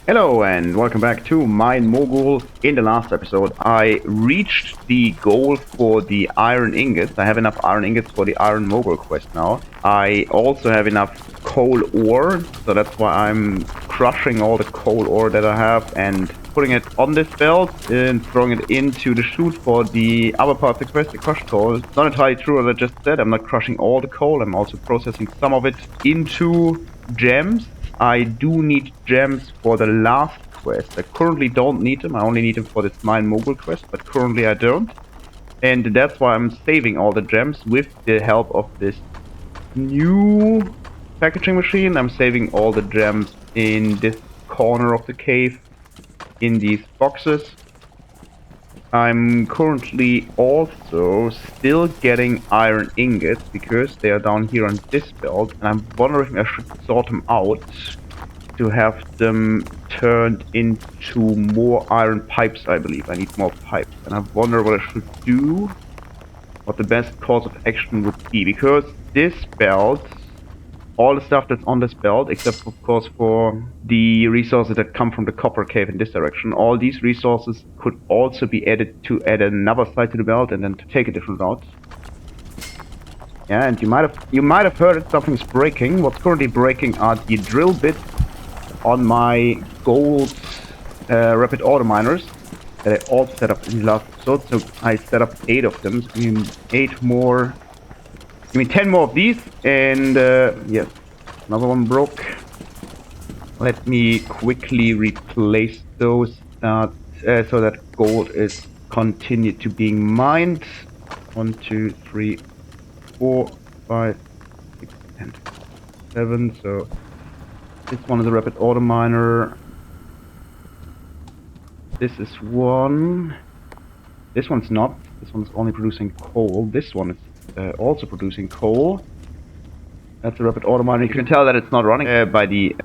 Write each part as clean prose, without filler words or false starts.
Hello and welcome back to Mine Mogul. In the last episode, I reached the goal for the iron ingots. I have enough iron ingots for the Iron Mogul quest now. I also have enough coal ore, so that's why I'm crushing all the coal ore that I have and putting it on this belt and throwing it into the chute for the other part of the quest, the crushed coal. It's not entirely true what I just said. I'm not crushing all the coal. I'm also processing some of it into gems. I do need gems for the last quest. I currently don't need them. I only need them for this Mine Mogul quest, but currently I don't. And that's why I'm saving all the gems with the help of this new packaging machine. I'm saving all the gems in this corner of the cave in these boxes. I'm currently also still getting iron ingots because they are down here on this belt, and I'm wondering if I should sort them out to have them turned into more iron pipes, I believe. I need more pipes. And I wonder what I should do, what the best course of action would be. Because this belt, all the stuff that's on this belt, except of course for the resources that come from the copper cave in this direction, all these resources could also be added to add another side to the belt and then to take a different route. Yeah, and you might have heard that something's breaking. What's currently breaking are the drill bits on my gold rapid auto miners that I also set up in the last episode. So I set up 8 of them. So give me 8 more. Give me 10 more of these. And yes, another one broke. Let me quickly replace those so that gold is continued to being mined. 1, 2, 3, 4, 5, 6, and 7. So this one is a rapid auto miner. This is one. This one's not. This one's only producing coal. This one is also producing coal. That's a rapid auto miner. You can tell that it's not running by the...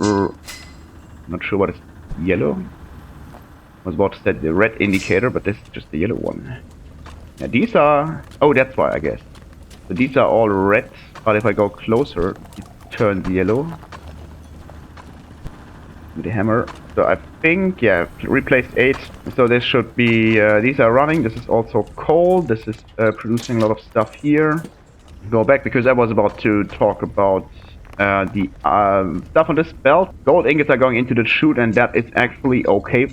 not sure what is yellow. I was about to set the red indicator, but this is just the yellow one. Yeah, these are... Oh, that's why, I guess. So these are all red, but if I go closer, it turns yellow. With the hammer. So I think, yeah, replaced 8. So this should be, these are running. This is also coal. This is producing a lot of stuff here. Go back because I was about to talk about the stuff on this belt. Gold ingots are going into the chute, and that is actually okay.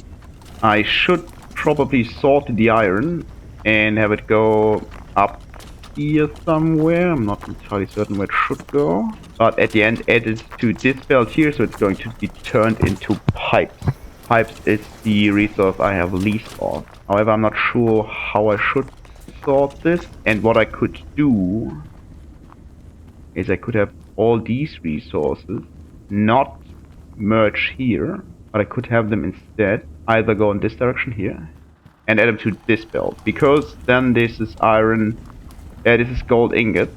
I should probably sort the iron and have it go up here somewhere. I'm not entirely certain where it should go. But at the end, add it to this belt here, so it's going to be turned into pipes. Pipes is the resource I have least of. However, I'm not sure how I should sort this. And what I could do is I could have all these resources not merge here, but I could have them instead either go in this direction here and add them to this belt, because then this is iron, this is gold ingot,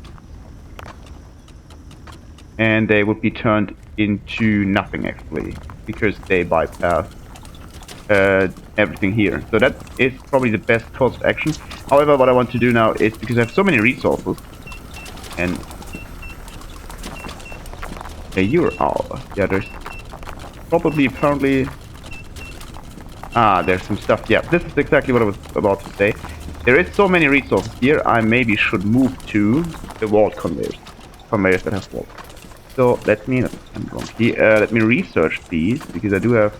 and they would be turned into nothing actually, because they bypass everything here. So that is probably the best course of action. However, what I want to do now is, because I have so many resources, and you're all, yeah, there's probably apparently there's some stuff. Yeah, this is exactly what I was about to say. There is so many resources here, I maybe should move to the walled conveyors. Conveyors that have walls. So let me research these, because I do have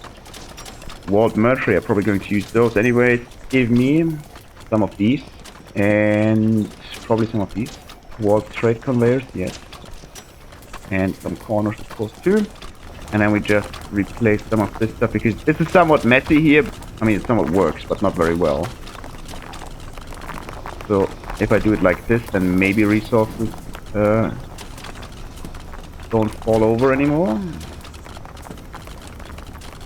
walled mercury. I'm probably going to use those anyways. Give me some of these, and probably some of these. Walled trade conveyors, yes. And some corners of course too. And then we just replace some of this stuff, because this is somewhat messy here. I mean, it somewhat works, but not very well. So if I do it like this, then maybe resources don't fall over anymore.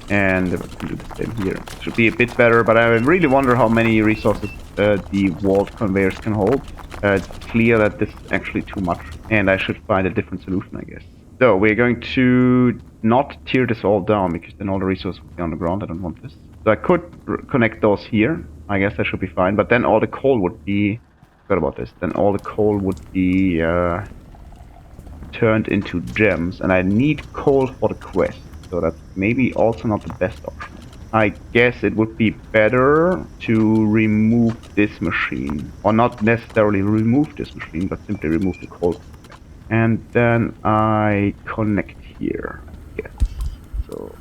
And I can do the same here. Should be a bit better, but I really wonder how many resources the walled conveyors can hold. It's clear that this is actually too much, and I should find a different solution, I guess. So we're going to not tear this all down, because then all the resources will be on the ground. I don't want this. So I could connect those here. I guess that should be fine. But then all the coal would be... Forgot about this. Then all the coal would be turned into gems. And I need coal for the quest. So that's maybe also not the best option. I guess it would be better to remove this machine. Or not necessarily remove this machine, but simply remove the coal conveyor. And then I connect here, I guess. So,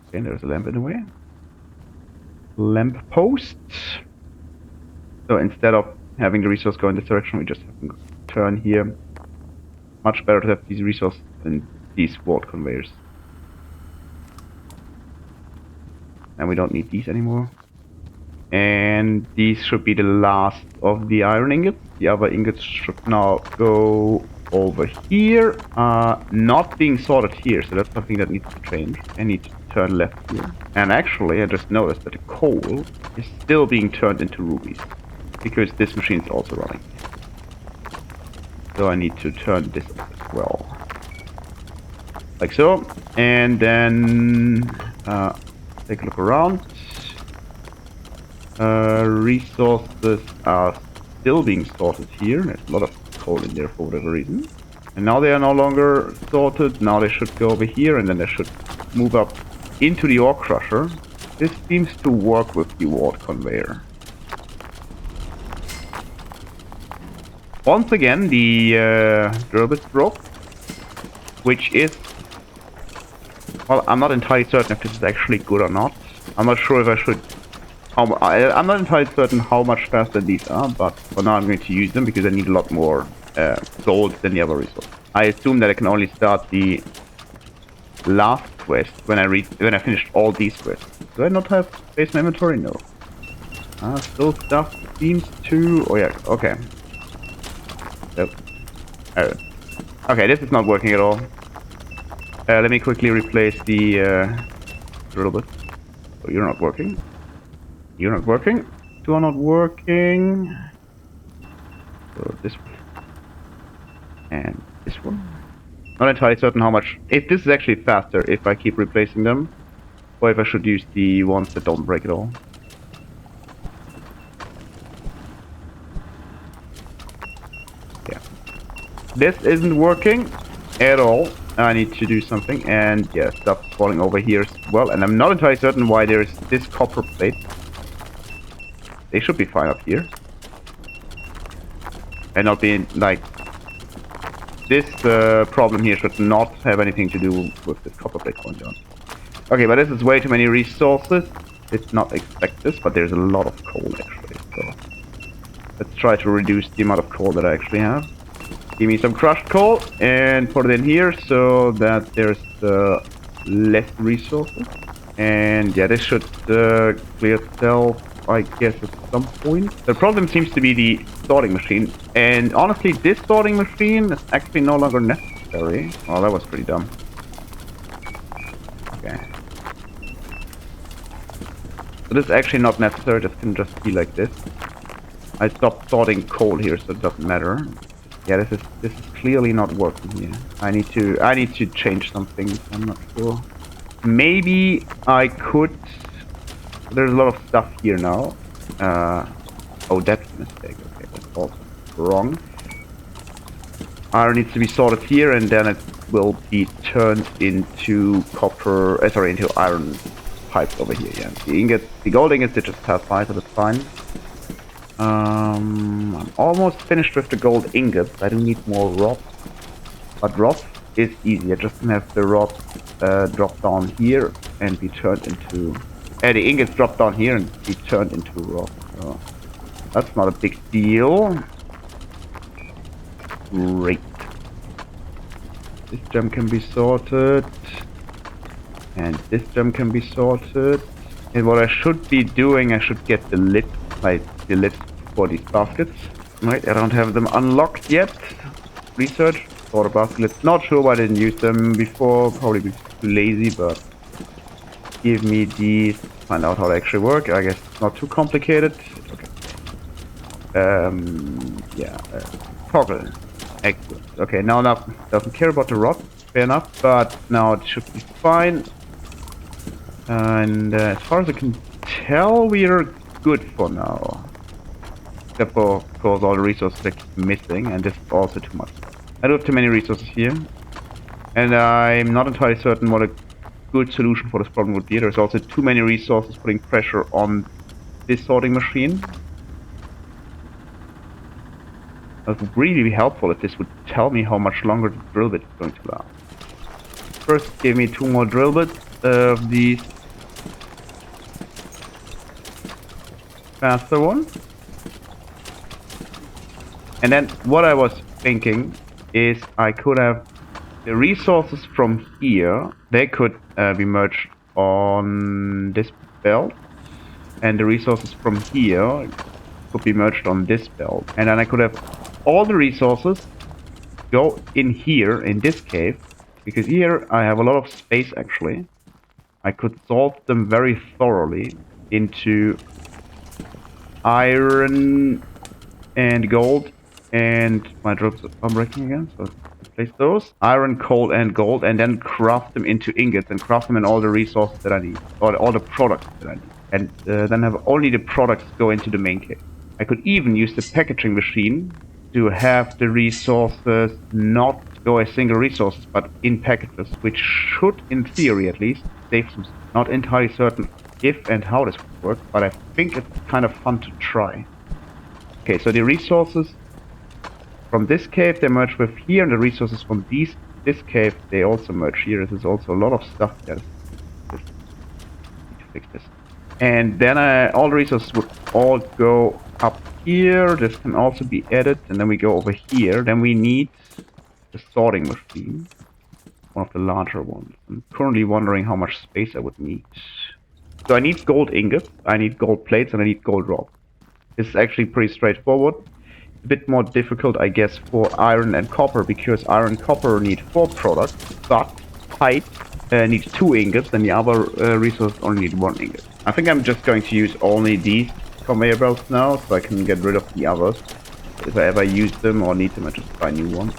okay, there's a lamp in the way. Lamp post. So instead of having the resource go in this direction, we just have to turn here. Much better to have these resources than these ward conveyors. And we don't need these anymore. And these should be the last of the iron ingots. The other ingots should now go over here. Not being sorted here, so that's something that needs to change. I need to turn left here. And actually, I just noticed that the coal is still being turned into rubies. Because this machine is also running. So I need to turn this off as well. Like so. And then take a look around. Resources are still being sorted here. There's a lot of coal in there for whatever reason. And now they are no longer sorted. Now they should go over here and then they should move up into the ore crusher. This seems to work with the ward conveyor. Once again, the drill bit broke, which is... Well, I'm not entirely certain if this is actually good or not. I'm not sure if I should... I'm not entirely certain how much faster these are, but for now I'm going to use them because I need a lot more gold than the other resource. I assume that I can only start the last quest when I finished all these quests. Do I not have space in my inventory? No. Still stuff seems to... Oh yeah, okay. Yep. Okay, this is not working at all. Let me quickly replace the drill bit. Oh, you're not working. You're not working. Two are not working. So this one. And this one. Not entirely certain how much... If this is actually faster if I keep replacing them. Or if I should use the ones that don't break at all. Yeah. This isn't working at all. I need to do something. And yeah, stuff's falling over here as well. And I'm not entirely certain why there's this copper plate. They should be fine up here. And not being like... This problem here should not have anything to do with this copper plate going down. Okay, but this is way too many resources. Did not expect this, but there's a lot of coal actually. So let's try to reduce the amount of coal that I actually have. Give me some crushed coal and put it in here so that there's less resources. And yeah, this should clear itself, I guess, at some point. The problem seems to be the sorting machine. And honestly, this sorting machine is actually no longer necessary. Oh, that was pretty dumb. Okay. So this is actually not necessary, this can just be like this. I stopped sorting coal here, so it doesn't matter. Yeah, this is clearly not working here. I need to change something, I'm not sure. Maybe I could... There's a lot of stuff here now. Oh, that's a mistake. Okay, that's also wrong. Iron needs to be sorted here, and then it will be turned into copper... sorry, into iron pipes over here. Yeah, the gold ingots, they just pass by, so that's fine. I'm almost finished with the gold ingots. I do need more rods. But rods is easier. Just have the rods drop down here and be turned into... the ingots drop down here and be turned into rods. So that's not a big deal. Great. This gem can be sorted. And this gem can be sorted. And what I should be doing, I should get the lid, like the lids for these baskets. Right, I don't have them unlocked yet. Research for the baskets. Not sure why I didn't use them before. Probably because too lazy, but give me these. Find out how they actually work. I guess it's not too complicated. Okay. Yeah. Toggle. Excellent. Okay, now doesn't care about the rod. Fair enough, but now it should be fine. And as far as I can tell, we are good for now. Except for, of course, all the resources that keep missing, and this is also too much. I do have too many resources here. And I'm not entirely certain what a good solution for this problem would be. There's also too many resources putting pressure on this sorting machine. It would really be helpful if this would tell me how much longer the drill bit is going to last. First, give me 2 more drill bits of these faster ones. And then what I was thinking is I could have the resources from here, they could be merged on this belt. And the resources from here could be merged on this belt. And then I could have all the resources go in here, in this cave. Because here I have a lot of space actually. I could sort them very thoroughly into iron and gold, and my drops are breaking again, so replace those. Iron, coal, and gold, and then craft them into ingots, and craft them in all the resources that I need, or all the products that I need. And then have only the products go into the main cave. I could even use the packaging machine to have the resources not go as single resources, but in packages, which should, in theory at least, save some. Not entirely certain if and how this would work, but I think it's kind of fun to try. Okay, so the resources from this cave, they merge with here, and the resources from this cave, they also merge here. There's also a lot of stuff that is... Need to fix this. And then all the resources would all go up here. This can also be added, and then we go over here. Then we need the sorting machine, one of the larger ones. I'm currently wondering how much space I would need. So I need gold ingots, I need gold plates, and I need gold rods. This is actually pretty straightforward. A bit more difficult, I guess, for iron and copper, because iron and copper need 4 products, but pipe needs 2 ingots, and the other resources only need 1 ingot. I think I'm just going to use only these conveyor belts now, so I can get rid of the others. If I ever use them or need them, I just buy new ones.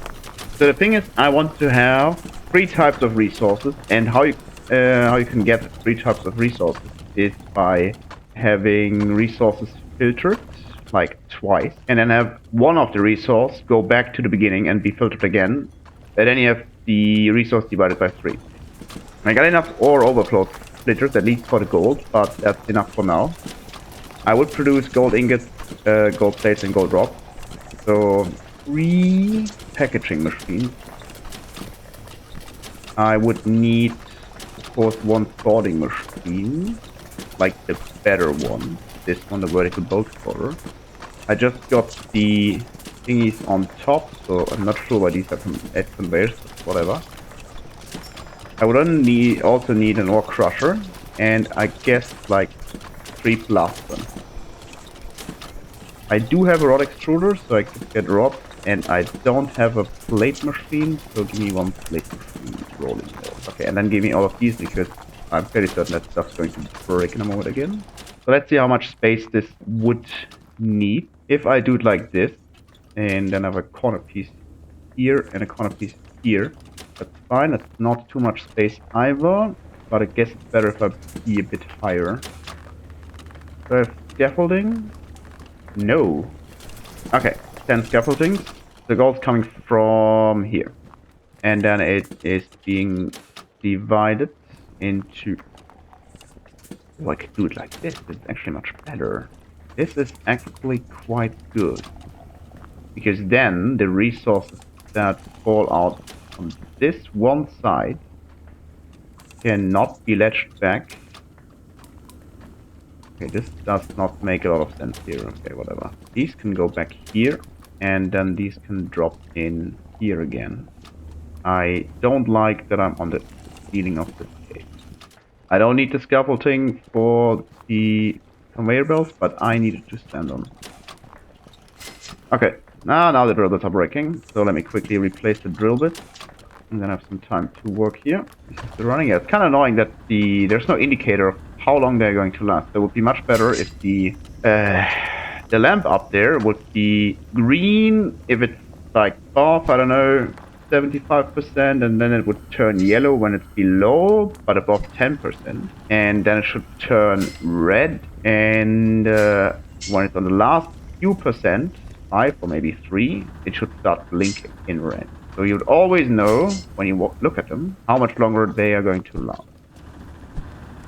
So the thing is, I want to have 3 types of resources, and how you can get 3 types of resources is by having resources filtered, like twice, and then have one of the resource go back to the beginning and be filtered again. But then you have the resource divided by 3. I got enough ore overflow splitters, at least for the gold, but that's enough for now. I would produce gold ingots, gold plates, and gold rods. So 3 packaging machines. I would need, of course, 1 sorting machine, like the better one. This one, the vertical bolt cutter. I just got the thingies on top, so I'm not sure why these are at conveyors, but whatever. I would also need an ore crusher, and I guess like 3 blasters. I do have a rod extruder, so I could get rods, and I don't have a plate machine, so give me 1 plate machine rolling rolls. Okay, and then give me all of these, because I'm fairly certain that stuff's going to break in a moment again. So let's see how much space this would need. If I do it like this, and then I have a corner piece here and a corner piece here, that's fine. That's not too much space either, but I guess it's better if I be a bit higher. Do I have scaffolding? No. Okay, 10 scaffoldings. The gold's coming from here. And then it is being divided into... Oh, I could do it like this. It's actually much better. This is actually quite good. Because then the resources that fall out on this one side cannot be latched back. Okay, this does not make a lot of sense here. Okay, whatever. These can go back here, and then these can drop in here again. I don't like that I'm on the ceiling of this cave. I don't need the scaffolding for the conveyor belts, but I need it to stand on. Okay, now the drill bits are breaking, so let me quickly replace the drill bit. And then have some time to work here. This is still running. Yeah, it's kind of annoying that there's no indicator of how long they're going to last. It would be much better if the lamp up there would be green if it's like off, I don't know, 75%, and then it would turn yellow when it's below, but above 10%. And then it should turn red, and when it's on the last few percent, 5 or maybe 3, it should start blinking in red. So you would always know when you look at them how much longer they are going to last.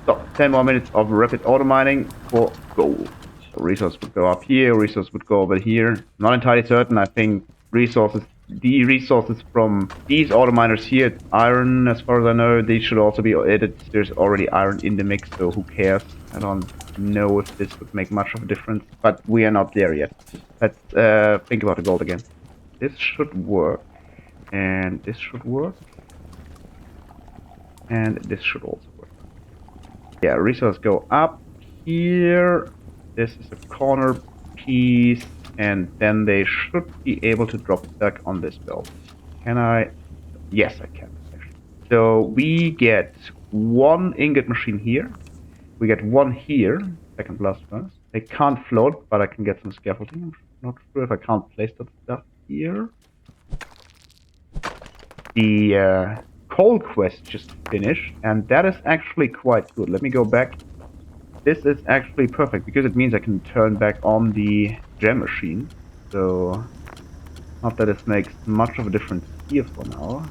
So 10 more minutes of rapid auto mining for gold. So resource would go up here, resource would go over here. Not entirely certain. I think the resources from these auto miners here, iron, as far as I know, they should also be added. There's already iron in the mix, so who cares? I don't know if this would make much of a difference, but we are not there yet. Let's think about the gold again. This should work, and this should work, and this should also work. Yeah, resources go up here. This is a corner piece, and then they should be able to drop back on this belt. Can I? Yes, I can, actually. So we get one ingot machine here. We get one here, second blast furnace. They can't float, but I can get some scaffolding. I'm not sure if I can't place that stuff here. The coal quest just finished, and that is actually quite good. Let me go back. This is actually perfect because it means I can turn back on the gem machine. So, not that it makes much of a difference here for now.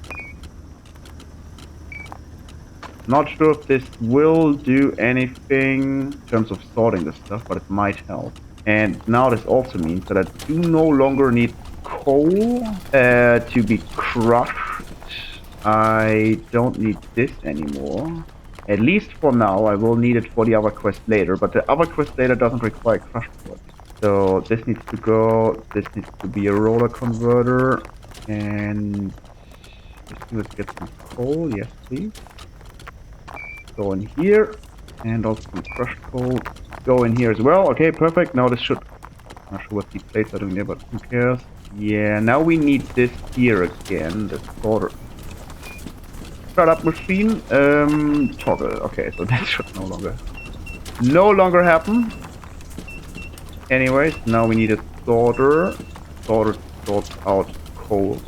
Not sure if this will do anything in terms of sorting this stuff, but it might help. And now this also means that I do no longer need coal to be crushed. I don't need this anymore. At least for now. I will need it for the other quest later, but the other quest later doesn't require crushed coal. So this needs to go. This needs to be a roller converter. And let's get some coal. Yes, please. Go in here. And also some crushed coal. Go in here as well. Okay, perfect. Now this should... I'm not sure what the plates are doing there, but who cares? Yeah, now we need this here again. The sorter. Startup machine. Toggle. Okay, so that should no longer happen. Anyways, now we need a sorter. Sorter sorts out coal.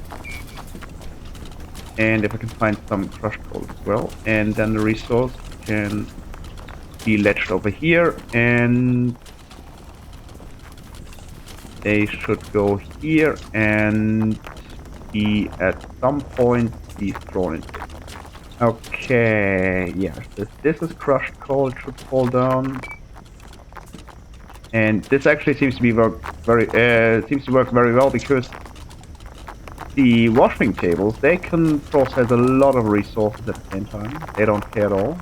And if I can find some crushed coal as well. And then the resource can be ledged over here. And they should go here and be at some point be thrown in. Okay, yes, this is crushed coal, it should fall down. And this actually seems to work very well because the washing tables, they can process a lot of resources at the same time. They don't care at all.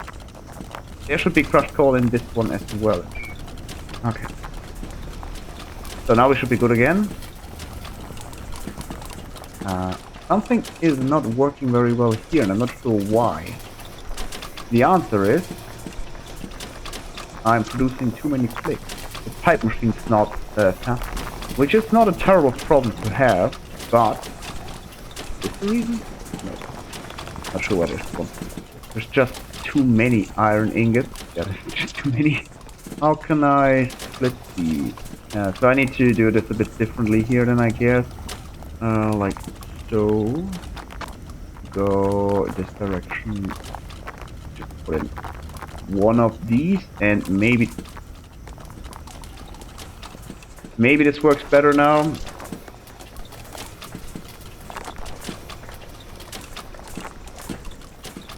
There should be crushed coal in this one as well. Okay. So now we should be good again. Something is not working very well here, and I'm not sure why. The answer is I'm producing too many flicks. The pipe machine's not fast, which is not a terrible problem to have, but is the reason? No, not sure what it is. There's just too many iron ingots. Yeah, there's just too many. How can I split these? So I need to do this a bit differently here then, I guess. Like so. Go this direction. Just put in one of these, and maybe this works better now.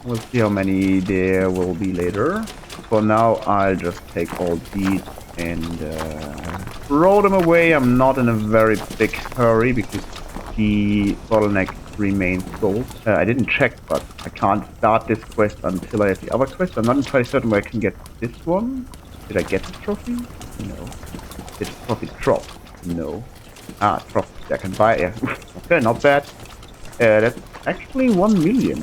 We'll see how many there will be later. For now, I'll just take all these and throw them away. I'm not in a very big hurry because the bottleneck remains gold. I didn't check, but I can't start this quest until I have the other quest. I'm not entirely certain where I can get this one. Did I get the trophy? No. Did the trophy drop? No. Ah, trophy. I can buy it. Yeah. Okay, not bad. That's actually 1 million.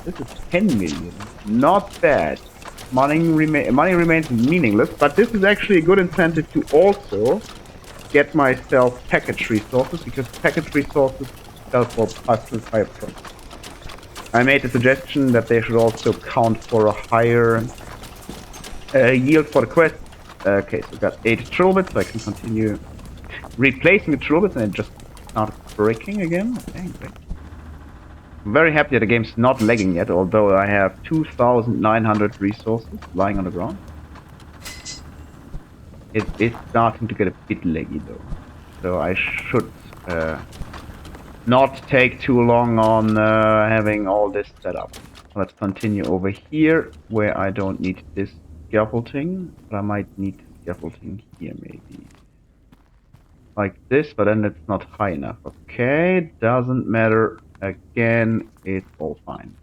This is 10 million. Not bad. Money remains meaningless, but this is actually a good incentive to also get myself package resources, because package resources sell for higher price. I made the suggestion that they should also count for a higher yield for the quest. Okay, so we got 8 trilbits, so I can continue replacing the trilbits, and it just started breaking again. Okay, great. I'm very happy that the game's not lagging yet, although I have 2,900 resources lying on the ground. It is starting to get a bit laggy though, so I should not take too long on having all this set up. Let's continue over here, where I don't need this scaffolding, but I might need scaffolding here maybe. Like this, but then it's not high enough. Okay, doesn't matter. Again, it's all fine.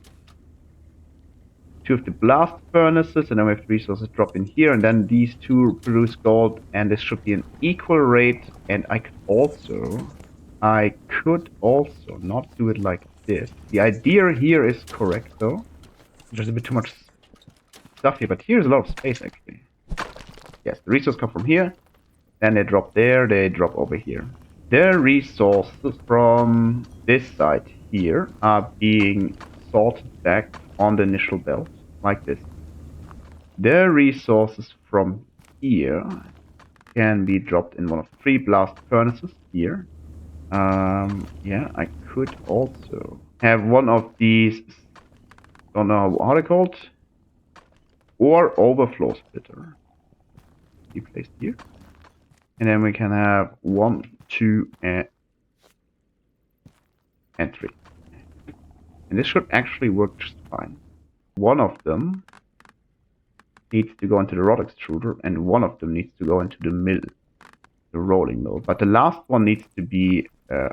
Two of the blast furnaces, and then we have the resources drop in here, and then these two produce gold, and this should be an equal rate. And I could also not do it like this. The idea here is correct, though. There's a bit too much stuff here, but here's a lot of space, actually. Yes, the resources come from here, then they drop there, they drop over here. The resources from this side here are being sorted back on the initial belt, like this. The resources from here can be dropped in one of 3 blast furnaces here. Yeah, I could also have one of these, don't know how they're called, or overflow splitter be placed here. And then we can have 1, 2, and 3. And this should actually work just fine. One of them needs to go into the rod extruder, and one of them needs to go into the mill, the rolling mill. But the last one needs to be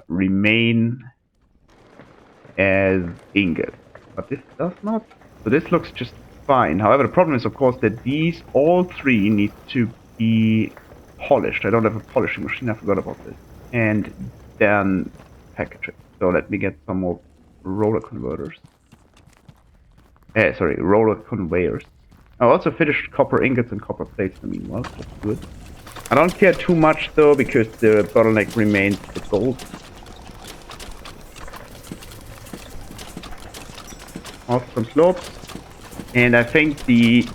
remain as ingot. But this does not. So this looks just fine. However, the problem is, of course, that these all 3 need to be polished. I don't have a polishing machine. I forgot about this. And then package it. So let me get some more roller converters. Sorry, roller conveyors. I also finished copper ingots and copper plates in the meanwhile. That's good. I don't care too much though, because the bottleneck remains the gold. Also some slopes. And I think the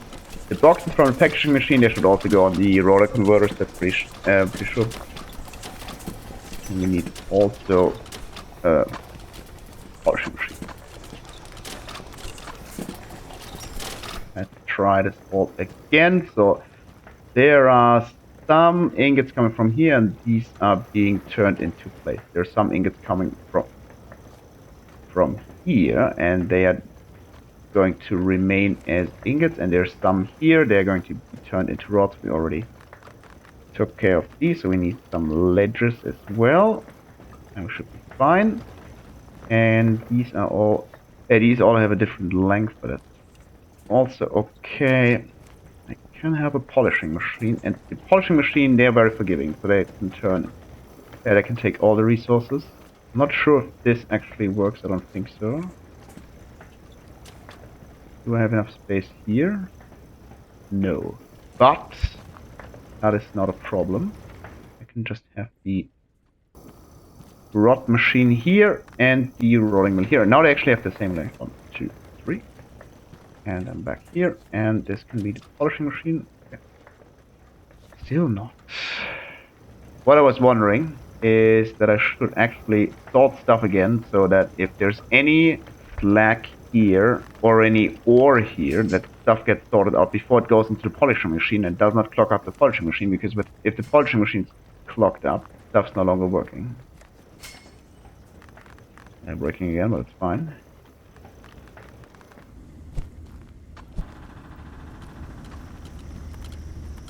boxes from the packaging machine, they should also go on the roller converters. That's pretty sure. And we need also polishing machine. Let's try this all again. So there are some ingots coming from here, and these are being turned into place. There are some ingots coming from here, and they are going to remain as ingots, and there's some here. They're going to be turned into rods. We already took care of these, so we need some ledges as well, and we should be fine. And these are all these all have a different length, but that's also okay. I can have a polishing machine, and the polishing machine, they're very forgiving, so they can turn. Yeah, they can take all the resources. I'm not sure if this actually works. I don't think so. Do I have enough space here? No. But that is not a problem. I can just have the rod machine here and the rolling mill here. Now they actually have the same length. 1, 2, 3. And I'm back here. And this can be the polishing machine. Okay. Still not. What I was wondering is that I should actually sort stuff again, so that if there's any slack here or any ore here, that stuff gets sorted out before it goes into the polishing machine and does not clog up the polishing machine, because if the polishing machine's clogged up, stuff's no longer working. Yeah, breaking again, but it's fine.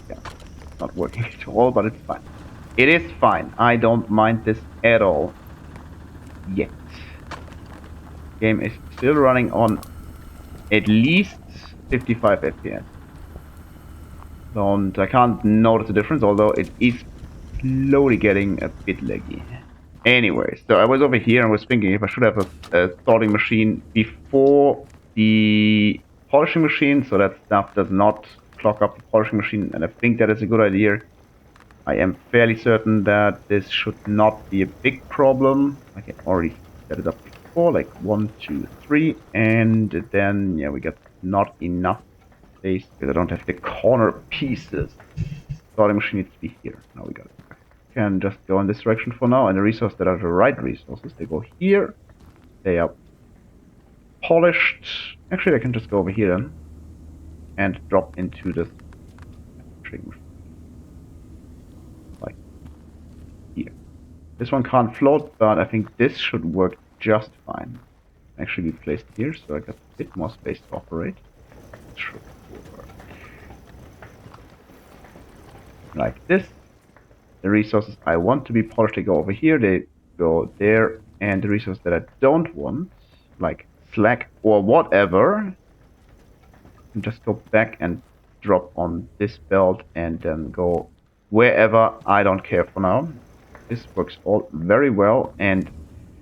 Yeah, it's not working at all, but it's fine. It is fine. I don't mind this at all. Yet. Game is still running on at least 55 FPS. I can't notice the difference, although it is slowly getting a bit laggy. Anyway, so I was over here and was thinking if I should have a sorting machine before the polishing machine, so that stuff does not clog up the polishing machine, and I think that is a good idea. I am fairly certain that this should not be a big problem. I can already set it up before, like 1, 2, 3, and then yeah, we got not enough space because I don't have the corner pieces. Sorting machine needs to be here. Now we got it. Can just go in this direction for now, and the resources that are the right resources, they go here. They are polished. Actually, I can just go over here then and drop into this like here. This one can't float, but I think this should work just fine. Actually be placed here, so I got a bit more space to operate. Should work. Like this. The resources I want to be polished, they go over here, they go there, and the resources that I don't want, like slack or whatever, can just go back and drop on this belt and then go wherever. I don't care for now. This works all very well, and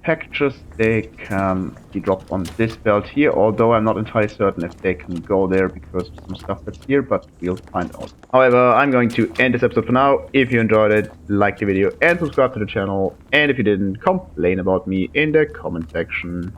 packages, they can be dropped on this belt here, although I'm not entirely certain if they can go there because of some stuff that's here, but we'll find out. However, I'm going to end this episode for now. If you enjoyed it, like the video and subscribe to the channel, and if you didn't, complain about me in the comment section.